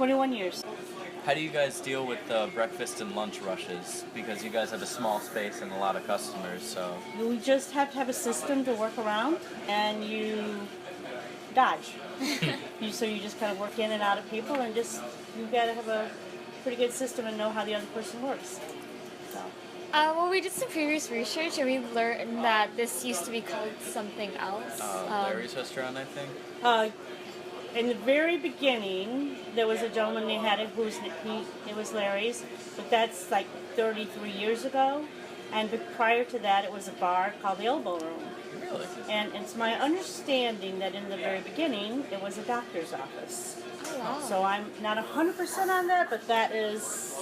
21 years. How do you guys deal with the breakfast and lunch rushes? Because you guys have a small space and a lot of customers, so... We just have to have a system to work around, and you dodge. So you just kind of work in and out of people, and you've got to have a pretty good system and know how the other person works. So. Well, we did some previous research, and we learned that this used to be called something else. Larry's restaurant, I think? In the very beginning, there was a gentleman they had it was Larry's, but that's like 33 years ago. And prior to that, it was a bar called the Elbow Room. Really? And it's my understanding that in the very beginning, it was a doctor's office. Oh, wow. So I'm not 100% on that, but that is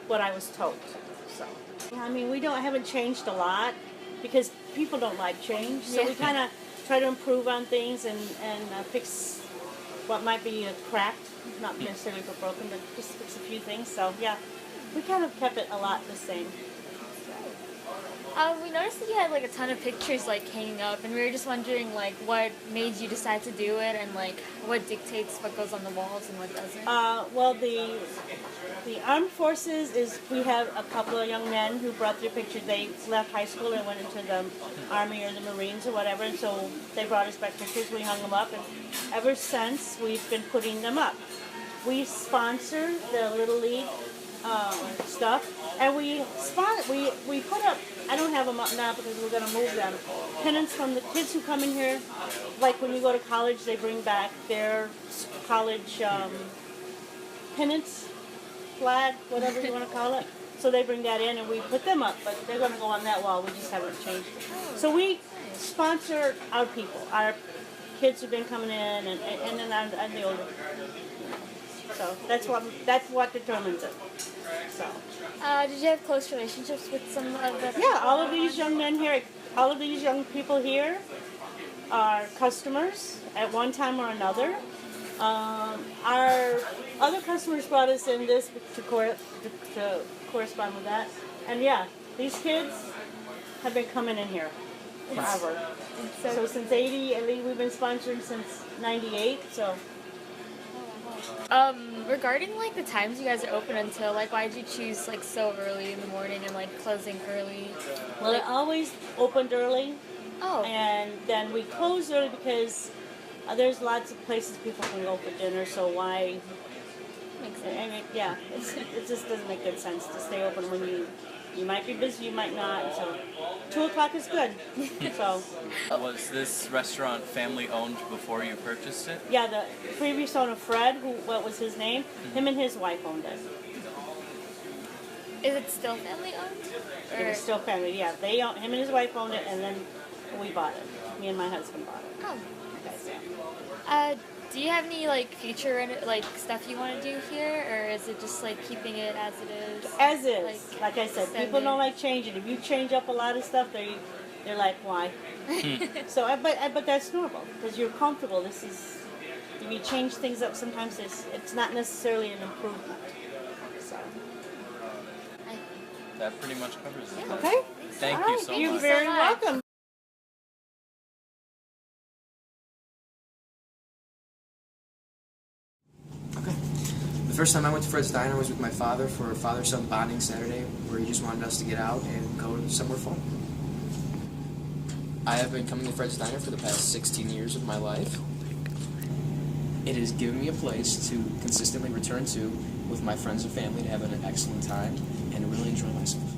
what I was told. So, I mean, we haven't changed a lot because people don't like change. So we kind of try to improve on things and fix what might be cracked, not necessarily broken, but just fix a few things. So yeah, we kind of kept it a lot the same. We noticed that you had like a ton of pictures like hanging up, and we were just wondering like what made you decide to do it, and like what dictates what goes on the walls and what doesn't. Well, the armed forces is we have a couple of young men who brought their pictures. They left high school and went into the Army or the Marines or whatever, and so they brought us back pictures. We hung them up, and ever since we've been putting them up. We sponsor the Little League stuff, and we put up. I don't have them up now because we're going to move them. Pennants from the kids who come in here, like when you go to college, they bring back their college pennants, flag, whatever you want to call it. So they bring that in, and we put them up, but they're going to go on that wall. We just haven't changed it. So we sponsor our people, our kids who've been coming in, and then I'm the older. So that's what determines it. So. Did you have close relationships with some of the? Yeah, all of these young men here, all of these young people here are customers at one time or another. Our other customers brought us in this to correspond with that. And yeah, these kids have been coming in here forever. So since 80, at least we've been sponsoring since 98, so. Regarding like the times you guys are open until, like why did you choose like so early in the morning and like closing early? Well, it always opened early. Oh. And then we close early because there's lots of places people can go for dinner, so why? Makes sense. I mean, yeah, it just doesn't make good sense to stay open when you might be busy, you might not. So 2 o'clock is good. So. Was this restaurant family owned before you purchased it? Yeah, the previous owner, Fred, what was his name? Him and his wife owned it. Is it still family owned? It was still family, yeah. Him and his wife owned it, and then we bought it. Me and my husband bought it. Oh. Okay, so. Do you have any like future like stuff you want to do here, or is it just like keeping it as it is? As is. Like I said, people don't like changing. If you change up a lot of stuff, they're like, why? So, but that's normal because you're comfortable. If you change things up, sometimes it's not necessarily an improvement. So. That pretty much covers it. Okay. Thank you so much. You're very welcome. The first time I went to Fred's Diner was with my father for a father-son bonding Saturday, where he just wanted us to get out and go somewhere fun. I have been coming to Fred's Diner for the past 16 years of my life. It has given me a place to consistently return to with my friends and family to have an excellent time and to really enjoy myself.